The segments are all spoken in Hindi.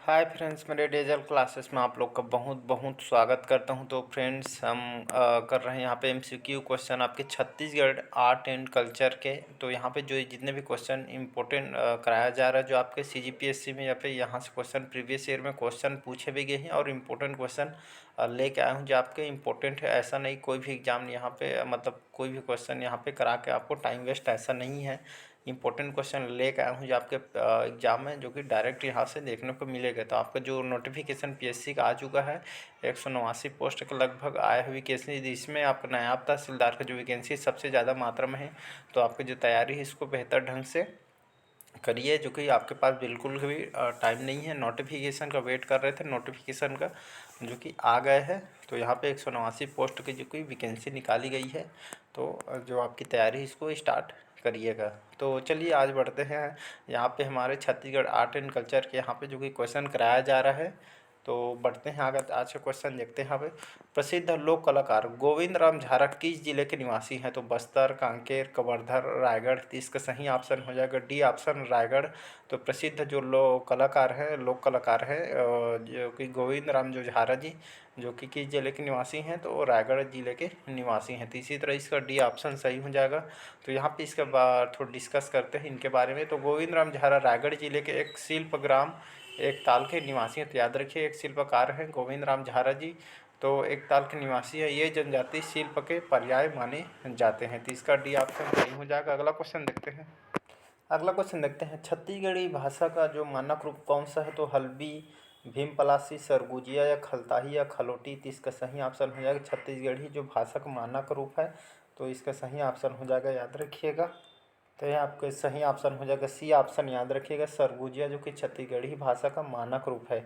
हाय फ्रेंड्स, मेरे डेजल क्लासेस में आप लोग का बहुत बहुत स्वागत करता हूं। तो फ्रेंड्स, हम कर रहे हैं यहाँ पे एमसीक्यू क्वेश्चन आपके छत्तीसगढ़ आर्ट एंड कल्चर के। तो यहाँ पे जो जितने भी क्वेश्चन इंपॉर्टेंट कराया जा रहा है, जो आपके सीजीपीएससी में या फिर यहाँ से क्वेश्चन प्रीवियस ईयर में क्वेश्चन पूछे भी गए हैं और इम्पोर्टेंट क्वेश्चन लेके आया हूँ जो आपके इम्पोर्टेंट है। ऐसा नहीं कोई भी एग्ज़ाम यहाँ पे मतलब कोई भी क्वेश्चन यहाँ पे करा के आपको टाइम वेस्ट ऐसा नहीं है। इंपॉर्टेंट क्वेश्चन लेकर आया हूँ जो आपके एग्ज़ाम में जो कि डायरेक्ट यहाँ से देखने को मिलेगा। तो आपका जो नोटिफिकेशन पीएससी का आ चुका है 189 पोस्ट के लगभग आया है वैकेंसी, जिसमें आपका नायब तहसीलदार का जो वैकेंसी सबसे ज़्यादा मात्रा में है। तो आपकी जो तैयारी है इसको बेहतर ढंग से करिए, जो कि आपके पास बिल्कुल भी टाइम नहीं है। नोटिफिकेशन का वेट कर रहे थे, नोटिफिकेशन का जो कि आ गए हैं। तो यहाँ पे 189 पोस्ट की जो कि वैकेंसी निकाली गई है। तो जो आपकी तैयारी है इसको स्टार्ट करिएगा। तो चलिए आज बढ़ते हैं यहाँ पे हमारे छत्तीसगढ़ आर्ट एंड कल्चर के यहाँ पे जो कि क्वेश्चन कराया जा रहा है। तो बढ़ते हैं आगे, आज का क्वेश्चन देखते हैं। यहाँ पे प्रसिद्ध लोक कलाकार गोविंद राम झारा किस जिले के निवासी हैं? तो बस्तर, कांकेर, कवर्धा, रायगढ़। तो इसका सही ऑप्शन हो जाएगा डी ऑप्शन, रायगढ़। तो प्रसिद्ध जो लोक कलाकार है जो कि गोविंद राम जो झारा जी, जो कि किस जिले के निवासी हैं? तो रायगढ़ जिले के निवासी हैं। तो इसी तरह इसका डी ऑप्शन सही हो जाएगा। तो यहाँ पे इसके बाद थोड़ा डिस्कस करते हैं इनके बारे में। तो गोविंद राम झारा रायगढ़ जिले के एक शिल्प ग्राम एक ताल के निवासी हैं। तो याद रखिए, एक शिल्पकार हैं गोविंद राम झारा जी। तो एक ताल के निवासी है। ये जनजाति शिल्प के पर्याय माने जाते हैं। तो इसका डी ऑप्शन सही हो जाएगा। अगला क्वेश्चन देखते हैं छत्तीसगढ़ी भाषा का जो मानक रूप कौन सा है? तो हल्बी, भीमपलासी, सरगुजिया या खलताही या खलोटी। तो इसका सही ऑप्शन हो जाएगा छत्तीसगढ़ी जो भाषा का मानक रूप है। तो इसका सही ऑप्शन हो जाएगा, याद रखिएगा। तो यह आपका सही ऑप्शन हो जाएगा सी ऑप्शन, याद रखिएगा, सरगुजिया, जो कि छत्तीसगढ़ी भाषा का मानक रूप है।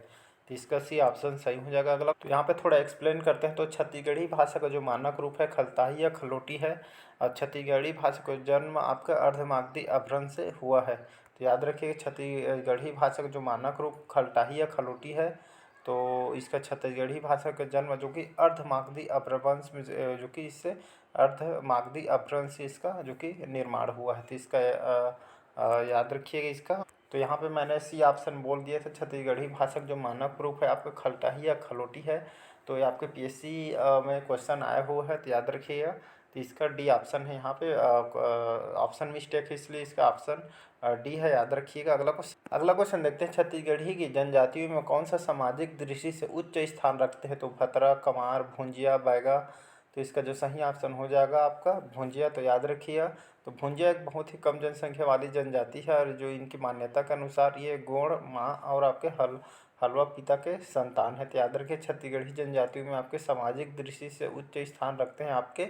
तो इसका सी ऑप्शन सही हो जाएगा। अगला तो यहाँ पे थोड़ा एक्सप्लेन करते हैं। तो छत्तीसगढ़ी भाषा का जो मानक रूप है खलताही या खलोटी है। और छत्तीसगढ़ी भाषा का जन्म आपका अर्धमागधी अपभ्रंश से हुआ है। तो याद रखिएगा, छत्तीसगढ़ी भाषा का जो मानक रूप खलताही या खलोटी है। तो इसका छत्तीसगढ़ी भाषा का जन्म जो कि अर्धमागधी अपभ्रंश में जो कि इससे अर्धमागधी अपभ्रंश से इसका जो कि निर्माण हुआ है। तो इसका याद रखिएगा इसका। तो यहाँ पे मैंने सी ऑप्शन बोल दिया था। छत्तीसगढ़ी भाषा का जो मानक रूप है आपका खलताही या खलोटी है। तो ये आपके पीएससी में क्वेश्चन आया हुआ है, तो याद रखिएगा। तो इसका डी ऑप्शन है। यहाँ पे ऑप्शन मिस्टेक है, इसलिए इसका ऑप्शन डी है, याद रखिएगा। अगला क्वेश्चन देखते हैं छत्तीसगढ़ी की जनजातियों में कौन सा सामाजिक दृष्टि से उच्च स्थान रखते हैं? तो भतरा, कमार, भुंजिया, बैगा। तो इसका जो सही ऑप्शन हो जाएगा आपका भुंजिया। तो याद रखिएगा, तो भुंजिया एक बहुत ही कम जनसंख्या वाली जनजाति है और जो इनकी मान्यता के अनुसार ये गोंड माँ और आपके हलवा पिता के संतान है। तो याद रखिए, छत्तीसगढ़ी जनजातियों में आपके सामाजिक दृष्टि से उच्च स्थान रखते हैं आपके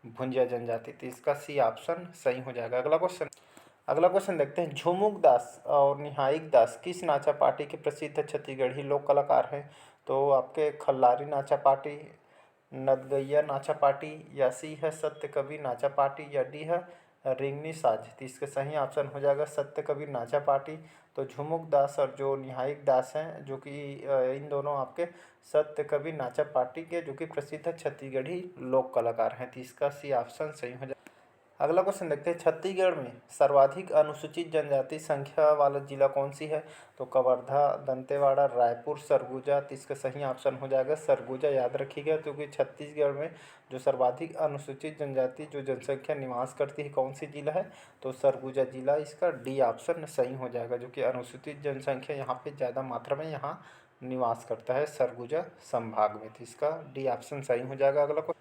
भुंजिया जनजाति। तो इसका सी ऑप्शन सही हो जाएगा। अगला क्वेश्चन देखते हैं झुमुक दास और निहाइक दास किस नाचा पार्टी के प्रसिद्ध छत्तीसगढ़ी लोक कलाकार हैं? तो आपके खल्लारी नाचा पार्टी, नदगैया नाचा पार्टी, या सी है सत्य कबीर नाचा पार्टी, या डी है रिंगनी साज। तो इसका सही ऑप्शन हो जाएगा सत्य कबीर नाचा पार्टी। तो झुमुक दास और जो निहाइक दास हैं जो कि इन दोनों आपके सत्य कबीर नाचा पार्टी के जो कि प्रसिद्ध छत्तीसगढ़ी लोक कलाकार हैं। तो इसका सी ऑप्शन सही हो जाएगा। अगला क्वेश्चन देखते हैं छत्तीसगढ़ में सर्वाधिक अनुसूचित जनजाति संख्या वाला जिला कौन सी है? तो कवर्धा, दंतेवाड़ा, रायपुर, सरगुजा। तो इसका सही ऑप्शन हो जाएगा सरगुजा, याद रखिएगा। क्योंकि छत्तीसगढ़ में जो सर्वाधिक अनुसूचित जनजाति जो जनसंख्या निवास करती है कौन सी जिला है? तो सरगुजा जिला। इसका डी ऑप्शन सही हो जाएगा, जो कि अनुसूचित जनसंख्या यहाँ पे ज़्यादा मात्रा में यहाँ निवास करता है सरगुजा संभाग में। तो इसका डी ऑप्शन सही हो जाएगा।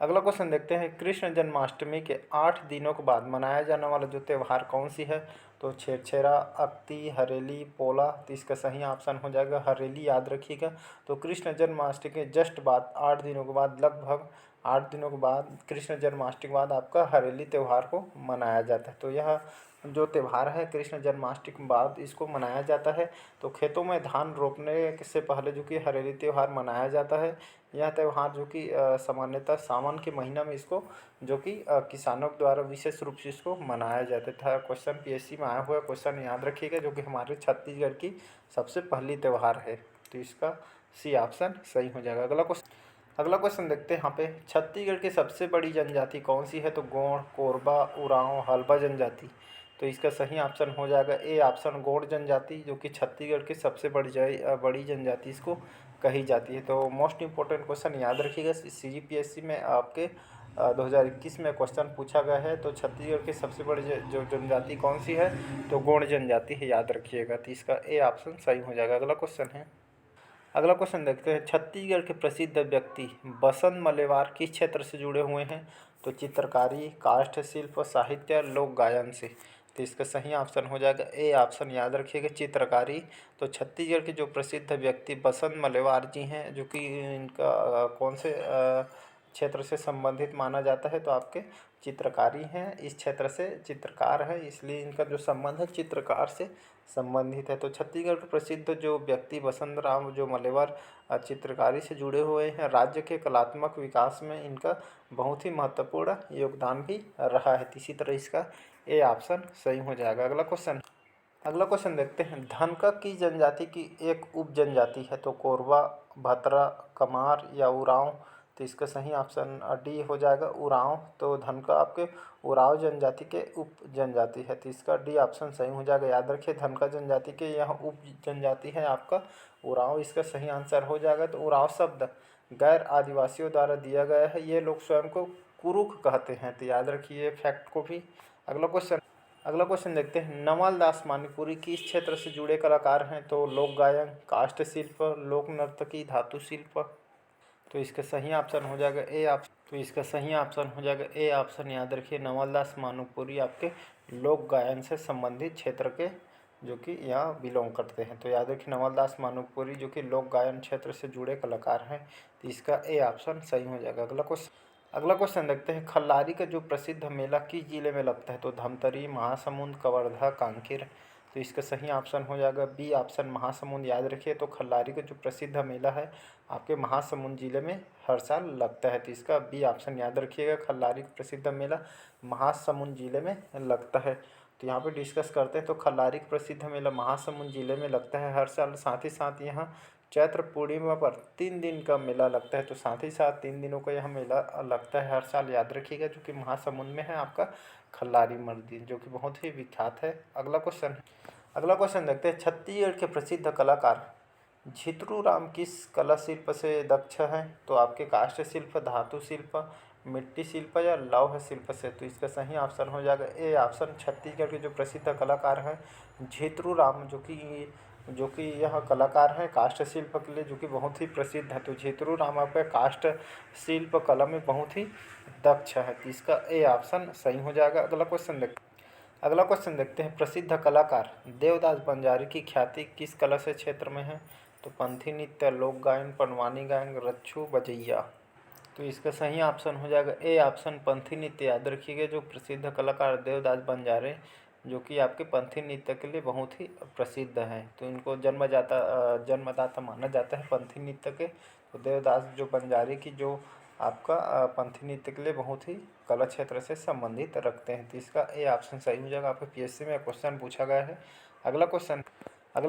अगला क्वेश्चन देखते हैं कृष्ण जन्माष्टमी के 8 दिनों के बाद मनाया जाने वाला जो त्यौहार कौन सी है? तो छेरछेरा, अक्ती, हरेली, पोला। तो इसका सही ऑप्शन हो जाएगा हरेली, याद रखिएगा। तो कृष्ण जन्माष्टमी के जस्ट बाद 8 दिनों के बाद, लगभग 8 दिनों के बाद कृष्ण जन्माष्टमी के बाद आपका हरेली त्यौहार को मनाया जाता है। तो यह जो त्यौहार है कृष्ण जन्माष्टमी के बाद इसको मनाया जाता है। तो खेतों में धान रोपने से पहले जो कि हरेली त्यौहार मनाया जाता है। यह त्यौहार जो कि सामान्यतः सावन के महीना में इसको जो कि किसानों द्वारा विशेष रूप से इसको मनाया जाता था। क्वेश्चन पीएससी में आया हुआ क्वेश्चन, याद रखिएगा, जो कि हमारे छत्तीसगढ़ की सबसे पहली त्यौहार है। तो इसका सी ऑप्शन सही हो जाएगा। अगला क्वेश्चन देखते हैं यहाँ पे छत्तीसगढ़ की सबसे बड़ी जनजाति कौन सी है? तो गोंड, कोरबा, उरांव, हल्बा जनजाति। तो इसका सही ऑप्शन हो जाएगा ए ऑप्शन गौड़ जनजाति, जो कि छत्तीसगढ़ की सबसे बड़ी जनजाति इसको कही जाती है। तो मोस्ट इम्पोर्टेंट क्वेश्चन याद रखिएगा, CGPSC में आपके 2021 में क्वेश्चन पूछा गया है। तो छत्तीसगढ़ की सबसे बड़ी जो जनजाति कौन सी है, तो गौड़ जनजाति है, याद रखिएगा। तो इसका ए ऑप्शन सही हो जाएगा। अगला क्वेश्चन है, अगला क्वेश्चन देखते हैं, छत्तीसगढ़ के प्रसिद्ध व्यक्ति बसंत मलेवार किस क्षेत्र से जुड़े हुए हैं, तो चित्रकारी, काष्ठ शिल्प, साहित्य, लोक गायन से। तो इसका सही ऑप्शन हो जाएगा ए ऑप्शन, याद रखिएगा, चित्रकारी। तो छत्तीसगढ़ के जो प्रसिद्ध व्यक्ति बसंत मलेवार जी हैं, जो कि इनका कौन से क्षेत्र से संबंधित माना जाता है, तो आपके चित्रकारी हैं, इस क्षेत्र से चित्रकार है, इसलिए इनका जो संबंध है चित्रकार से संबंधित है। तो छत्तीसगढ़ के प्रसिद्ध जो व्यक्ति बसंत राम जो मलेवार चित्रकारी से जुड़े हुए हैं, राज्य के कलात्मक विकास में इनका बहुत ही महत्वपूर्ण योगदान भी रहा है। इसी तरह इसका ए ऑप्शन सही हो जाएगा। अगला क्वेश्चन देखते हैं, धनका की जनजाति की एक उप जनजाति है, तो कोरवा, भतरा, कमार या उरांव। तो इसका सही ऑप्शन डी हो जाएगा, उरांव। तो धनका आपके उरांव जनजाति के उप जनजाति है, तो इसका डी ऑप्शन सही हो जाएगा। याद रखिए, धनका जनजाति के यह उप जनजाति है आपका उरांव, इसका सही आंसर हो जाएगा। तो उरांव शब्द गैर आदिवासियों द्वारा दिया गया है, ये लोग स्वयं को कुरुख कहते हैं, तो याद रखिए फैक्ट को भी। अगला क्वेश्चन देखते हैं, नवल दास मानिकपुरी किस क्षेत्र से जुड़े कलाकार हैं, तो लोक गायन, काष्ठ शिल्प, लोक नर्तकी, धातु शिल्प। तो इसका सही ऑप्शन हो जाएगा ए ऑप्शन, याद रखिए, नवल दास मानिकपुरी आपके लोक गायन से संबंधित क्षेत्र के जो कि यहाँ बिलोंग करते हैं। तो याद रखिए, नवल दास मानिकपुरी जो कि लोक गायन क्षेत्र से जुड़े कलाकार हैं, तो इसका ए ऑप्शन सही हो जाएगा। अगला क्वेश्चन देखते हैं, खल्लारी का जो प्रसिद्ध मेला किस जिले में लगता है, तो धमतरी, महासमुंद, कवर्धा, कांकेर। तो इसका सही ऑप्शन हो जाएगा बी ऑप्शन, महासमुंद। याद रखिए, तो खल्लारी का जो प्रसिद्ध मेला है आपके महासमुंद जिले में हर साल लगता है, तो इसका बी ऑप्शन याद रखिएगा, खल्लारी का प्रसिद्ध मेला महासमुंद जिले में लगता है। तो यहाँ पे डिस्कस करते हैं, तो खल्लारी का प्रसिद्ध मेला महासमुंद जिले में लगता है हर साल। साथ ही साथ यहाँ चैत्र पूर्णिमा पर 3 दिन का मेला लगता है, तो साथ ही साथ 3 दिनों का यह मेला लगता है हर साल, याद रखिएगा, जो कि महासमुंद में है आपका खल्लारी मंदिर, जो कि बहुत ही विख्यात है। अगला क्वेश्चन देखते हैं, छत्तीसगढ़ के प्रसिद्ध कलाकार झितरू राम किस कला शिल्प से दक्ष हैं, तो आपके काष्ठ शिल्प, धातु शिल्प, मिट्टी शिल्प या लौह शिल्प से। तो इसका सही ऑप्शन हो जाएगा ए ऑप्शन, छत्तीसगढ़ के जो प्रसिद्ध कलाकार हैं झितरू राम, जो कि यह कलाकार हैं काष्ठ शिल्प के लिए, जो कि बहुत ही प्रसिद्ध है। तो झितरू राम आपका काष्ठ शिल्प कला में बहुत ही दक्ष है, तो इसका ए ऑप्शन सही हो जाएगा। अगला क्वेश्चन देखते हैं, प्रसिद्ध कलाकार देवदास बंजारी की ख्याति किस कला से क्षेत्र में है, तो पंथी नृत्य, लोक गायन, पंडवानी गायन, रच्छू, बजैया। तो इसका सही ऑप्शन हो जाएगा ए ऑप्शन, पंथी नृत्य। याद रखिएगा, जो प्रसिद्ध कलाकार देवदास बंजारे जो कि आपके पंथी नृत्य के लिए बहुत ही प्रसिद्ध हैं, तो इनको जन्मदाता माना जाता है पंथी नृत्य के। तो देवदास जो बंजारे की जो आपका पंथी नृत्य के लिए बहुत ही कला क्षेत्र से संबंधित रखते हैं, तो इसका ए ऑप्शन सही हो जाएगा। आपके PSC में क्वेश्चन पूछा गया है। अगला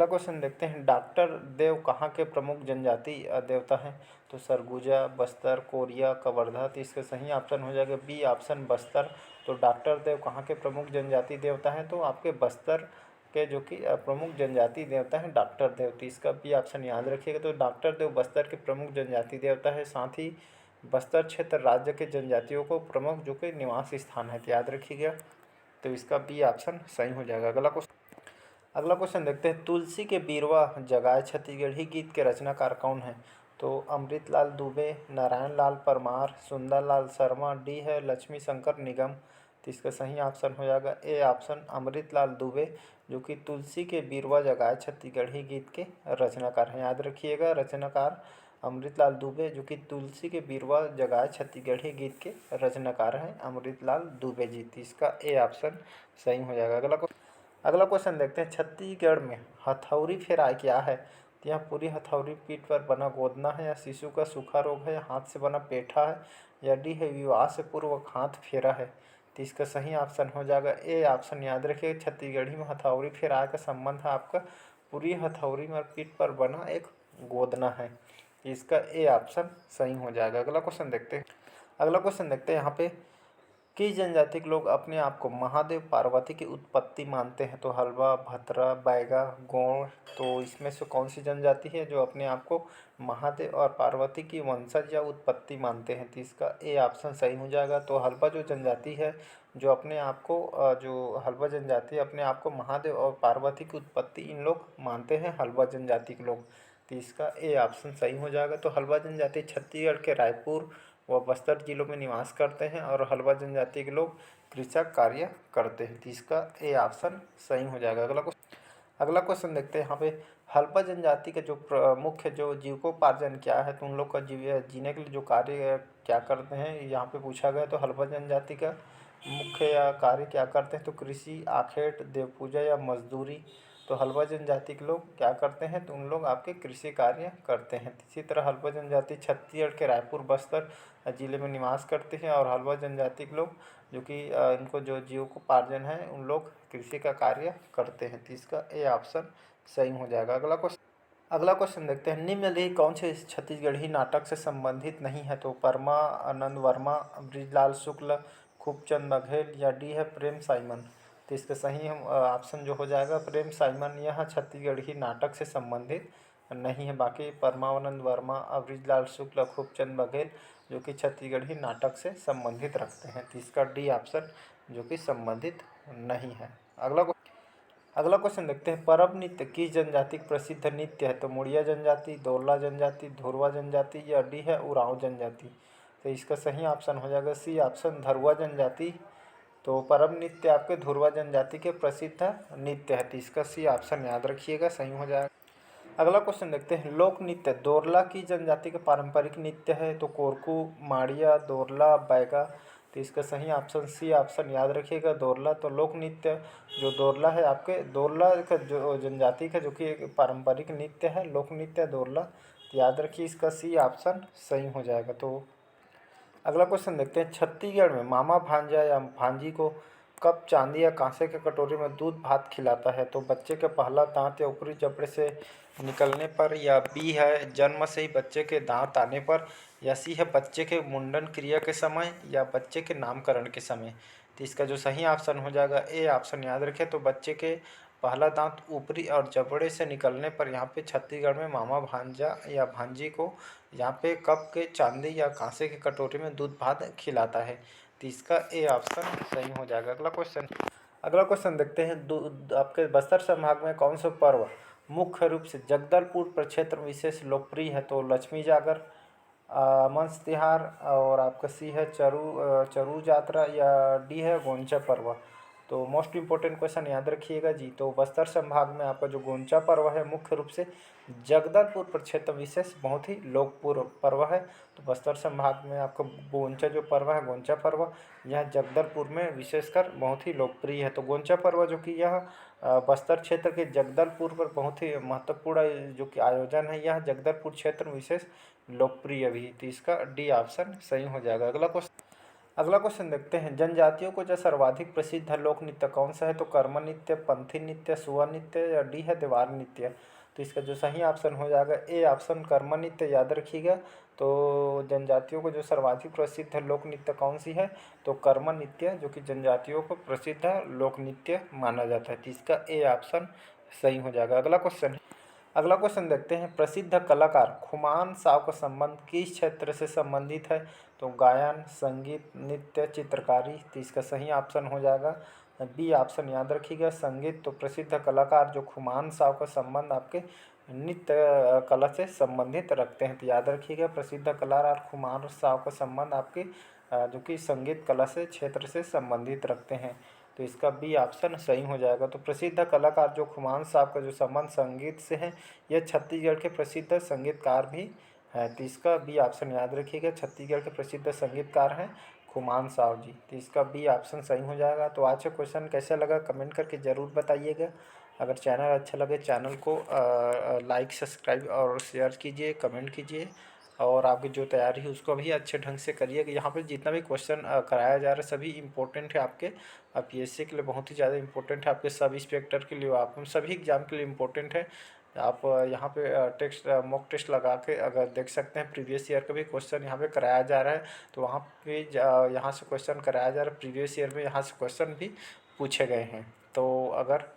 क्वेश्चन देखते हैं, डॉक्टर देव कहाँ के प्रमुख जनजाति देवता हैं, तो सरगुजा, बस्तर, कोरिया, कवर्धा। तो इसका सही ऑप्शन हो जाएगा बी ऑप्शन, बस्तर। तो डॉक्टर देव कहाँ के प्रमुख जनजाति देवता हैं, तो आपके बस्तर के जो कि प्रमुख जनजाति देवता हैं डॉक्टर देव। तो इसका बी ऑप्शन याद रखिएगा, तो डॉक्टर देव बस्तर के प्रमुख जनजाति देवता है। साथ ही बस्तर क्षेत्र राज्य के जनजातियों को प्रमुख जो कि निवास स्थान है, तो याद रखिएगा, तो इसका बी ऑप्शन सही हो जाएगा। अगला क्वेश्चन देखते हैं, तुलसी के बीरवा जगाए छत्तीसगढ़ी गीत के रचनाकार कौन हैं, तो अमृतलाल दुबे, नारायण लाल परमार, सुंदर लाल शर्मा, डी है लक्ष्मी शंकर निगम। तो इसका सही ऑप्शन हो जाएगा ए ऑप्शन, अमृतलाल दुबे, जो कि तुलसी के बीरवा जगाए छत्तीसगढ़ी गीत के रचनाकार हैं। याद रखिएगा, रचनाकार अमृतलाल दुबे, जो कि तुलसी के बीरवा जगाए छत्तीसगढ़ी गीत के रचनाकार हैं अमृतलाल दुबे जी। तो इसका ए ऑप्शन सही हो जाएगा। अगला क्वेश्चन देखते हैं, छत्तीसगढ़ में हथौड़ी फेराई क्या है, तो यहाँ पूरी हथौड़ी पीठ पर बना गोदना है, या शिशु का सूखा रोग है, या हाथ से बना पेठा है, या डी है विवाह से पूर्व हाथ फेरा है। तो इसका सही ऑप्शन हो जाएगा ए ऑप्शन। याद रखिए, छत्तीसगढ़ी में हथौड़ी फेराई का संबंध है आपका पूरी हथौड़ी में पीठ पर बना एक गोदना है, इसका ए ऑप्शन सही हो जाएगा। अगला क्वेश्चन देखते हैं यहाँ पे किस जनजाति के लोग अपने आप को महादेव पार्वती की उत्पत्ति मानते हैं? तो हल्बा, भतरा, बैगा, गोंड। तो इसमें से कौन सी जनजाति है जो अपने आप को महादेव और पार्वती की वंशज या उत्पत्ति मानते हैं? तो इसका ए ऑप्शन सही हो जाएगा। तो हल्बा जो जनजाति है जो अपने आप को जो हल्बा जनजाति अपने आप को महादेव और पार्वती की उत्पत्ति इन लोग मानते हैं, हल्बा जनजाति के लोग। तो इसका ए ऑप्शन सही हो जाएगा। तो हल्बा जनजाति छत्तीसगढ़ के रायपुर व बस्तर जिलों में निवास करते हैं और हल्बा जनजाति के लोग कृषक कार्य करते हैं। तो इसका ए ऑप्शन सही हो जाएगा। अगला क्वेश्चन देखते हैं यहाँ पे। हल्बा जनजाति के जो मुख्य जो जीविकोपार्जन क्या है? तो उन लोग का जीने के लिए जो कार्य क्या करते हैं यहाँ पे पूछा गया। तो हल्बा जनजाति का मुख्य या कार्य क्या करते हैं? तो कृषि, आखेट, देव पूजा या मजदूरी। तो हल्बा जनजाति के लोग क्या करते हैं? तो उन लोग आपके कृषि कार्य करते हैं। इसी तरह हल्बा जनजाति छत्तीसगढ़ के रायपुर, बस्तर जिले में निवास करते हैं और हल्बा जनजाति के लोग जो कि इनको जो जीविकोपार्जन है उन लोग कृषि का कार्य करते हैं। तो इसका ए ऑप्शन सही हो जाएगा। अगला क्वेश्चन देखते हैं। निम्नलिखित कौन से छत्तीसगढ़ी नाटक से संबंधित नहीं है? तो परमा, आनंद वर्मा, बृजलाल शुक्ल, खूबचंद बघेल या डी है प्रेम साइमन। तो इसका सही हम ऑप्शन जो हो जाएगा प्रेम साइमन, यह छत्तीसगढ़ी नाटक से संबंधित नहीं है। बाकी परमानंद वर्मा, बृजलाल शुक्ल, खूबचंद बघेल जो कि छत्तीसगढ़ी नाटक से संबंधित रखते हैं। तो इसका डी ऑप्शन जो कि संबंधित नहीं है। अगला क्वेश्चन देखते हैं। परब नृत्य किस जनजाति का प्रसिद्ध नृत्य है? तो मुड़िया जनजाति, दोरला जनजाति, धुरवा जनजाति या डी है उरांव जनजाति। तो इसका सही ऑप्शन हो जाएगा सी ऑप्शन, धुरवा जनजाति। तो परब नृत्य आपके धुरवा जनजाति के प्रसिद्ध नृत्य है। तो इसका सी ऑप्शन याद रखिएगा, सही हो जाएगा। अगला क्वेश्चन देखते हैं। लोक नृत्य दोरला की जनजाति का पारंपरिक नृत्य है? तो कोरकू, माड़िया, दोरला, बैगा। तो इसका सही ऑप्शन सी ऑप्शन याद रखिएगा, दोरला। तो लोक नृत्य जो दोरला है आपके दोरला का जो जनजाति का जो कि एक पारंपरिक नृत्य है, लोक नृत्य दोरला। तो याद रखिए इसका सी ऑप्शन सही हो जाएगा। तो अगला क्वेश्चन देखते हैं। छत्तीसगढ़ में मामा भांजा या भांजी को कप, चांदी या कांसे के कटोरी में दूध भात खिलाता है? तो बच्चे के पहला दांत या ऊपरी जबड़े से निकलने पर, या बी है जन्म से ही बच्चे के दांत आने पर, या सी है बच्चे के मुंडन क्रिया के समय, या बच्चे के नामकरण के समय। तो इसका जो सही ऑप्शन हो जाएगा ए ऑप्शन याद रखें। तो बच्चे के पहला दांत ऊपरी और जबड़े से निकलने पर यहाँ पे छत्तीसगढ़ में मामा भांजा या भांजी को यहाँ पे कप के, चांदी या कांसे के कटोरी में दूध भात खिलाता है। तो इसका ए ऑप्शन सही हो जाएगा। अगला क्वेश्चन देखते हैं। आपके बस्तर संभाग में कौन सा पर्व मुख्य रूप से जगदलपुर प्रक्षेत्र में विशेष लोकप्रिय है? तो लक्ष्मी जागर, मंस तिहार और आपका सी है चरू यात्रा या डी है गोंचा पर्व। तो मोस्ट इम्पोर्टेंट क्वेश्चन याद रखिएगा जी। तो बस्तर संभाग में आपका जो गोंचा पर्व है मुख्य रूप से जगदलपुर प्रक्षेत्र विशेष बहुत ही लोकप्रिय पर्व है। तो बस्तर संभाग में आपका गोंचा जो पर्व है, गोंचा पर्व, यह जगदलपुर में विशेषकर बहुत ही लोकप्रिय है। तो गोंचा पर्व जो कि यह बस्तर क्षेत्र के जगदलपुर पर बहुत ही महत्वपूर्ण जो कि आयोजन है, यह जगदलपुर क्षेत्र में विशेष लोकप्रिय भी। तो इसका डी ऑप्शन सही हो जाएगा। अगला क्वेश्चन देखते हैं। जनजातियों को जो सर्वाधिक प्रसिद्ध लोक नृत्य कौन सा है? तो कर्म नृत्य, पंथी नृत्य, सुआ नृत्य या डी है देवार नृत्य। तो इसका जो सही ऑप्शन हो जाएगा ए ऑप्शन कर्म नृत्य, याद रखिएगा। तो जनजातियों को जो सर्वाधिक प्रसिद्ध लोक नृत्य कौन सी है? तो कर्म नृत्य जो कि जनजातियों को प्रसिद्ध लोक नृत्य माना जाता है। तो इसका ए ऑप्शन सही हो जाएगा। अगला क्वेश्चन देखते हैं। प्रसिद्ध कलाकार खुमान साव का संबंध किस क्षेत्र से संबंधित है? तो गायन, संगीत, नृत्य, चित्रकारी। तो इसका सही ऑप्शन हो जाएगा बी ऑप्शन, याद रखिएगा संगीत। तो प्रसिद्ध कलाकार जो खुमान साव का संबंध आपके नृत्य कला से संबंधित रखते हैं। तो याद रखिएगा प्रसिद्ध कलाकार खुमान साव का संबंध आपके जो कि संगीत कला से क्षेत्र से संबंधित रखते हैं। तो इसका बी ऑप्शन सही हो जाएगा। तो प्रसिद्ध कलाकार जो खुमान साहब का जो संबंध संगीत से है, यह छत्तीसगढ़ के प्रसिद्ध संगीतकार भी है। तो इसका बी ऑप्शन याद रखिएगा, छत्तीसगढ़ के प्रसिद्ध संगीतकार हैं खुमान साहब जी। तो इसका बी ऑप्शन सही हो जाएगा। तो आज का क्वेश्चन कैसा लगा कमेंट करके ज़रूर बताइएगा। अगर चैनल अच्छा लगे चैनल को लाइक, सब्सक्राइब और शेयर कीजिए, कमेंट कीजिए और आपकी जो तैयारी है उसको भी अच्छे ढंग से करिए कि यहाँ पे जितना भी क्वेश्चन कराया जा रहा है सभी इम्पोर्टेंट है आपके पीएससी के लिए, बहुत ही ज़्यादा इम्पोर्टेंट है आपके सब इंस्पेक्टर के लिए, आप सभी एग्जाम के लिए इम्पोर्टेंट है। आप यहाँ पे टेक्स्ट मॉक टेस्ट लगा के अगर देख सकते हैं, प्रीवियस ईयर का भी क्वेश्चन यहाँ पे कराया जा रहा है। तो वहाँ पे यहाँ से क्वेश्चन कराया जा रहा है, प्रीवियस ईयर में यहाँ से क्वेश्चन भी पूछे गए हैं। तो अगर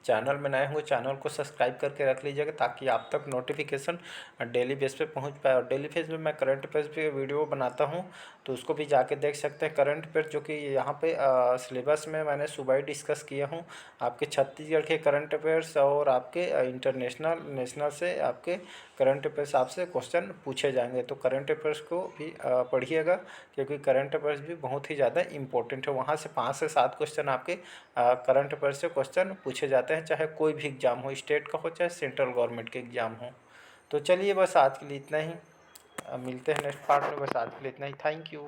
चैनल में नए हुए, चैनल को सब्सक्राइब करके रख लीजिएगा ताकि आप तक नोटिफिकेशन डेली बेस पे पहुंच पाए। और डेली बेस पे मैं करंट अफेयर्स पे वीडियो बनाता हूं, तो उसको भी जाके देख सकते हैं। करंट अफेयर जो कि यहाँ पे सिलेबस में मैंने सुबह ही डिस्कस किया हूँ, आपके छत्तीसगढ़ के करंट अफेयर्स और आपके इंटरनेशनल नेशनल से आपके करंट अफेयर्स आपसे क्वेश्चन पूछे जाएंगे। तो करंट अफेयर्स को भी पढ़िएगा, क्योंकि करंट अफेयर्स भी बहुत ही ज़्यादा इंपॉर्टेंट है। वहाँ से 5 से 7 क्वेश्चन आपके करंट अफेयर्स से क्वेश्चन पूछे जाते हैं, चाहे कोई भी एग्ज़ाम हो, स्टेट का हो चाहे सेंट्रल गवर्नमेंट के एग्ज़ाम हो। तो चलिए बस आज के लिए इतना ही, मिलते हैं नेक्स्ट पार्ट में। बस आज के लिए इतना ही, थैंक यू।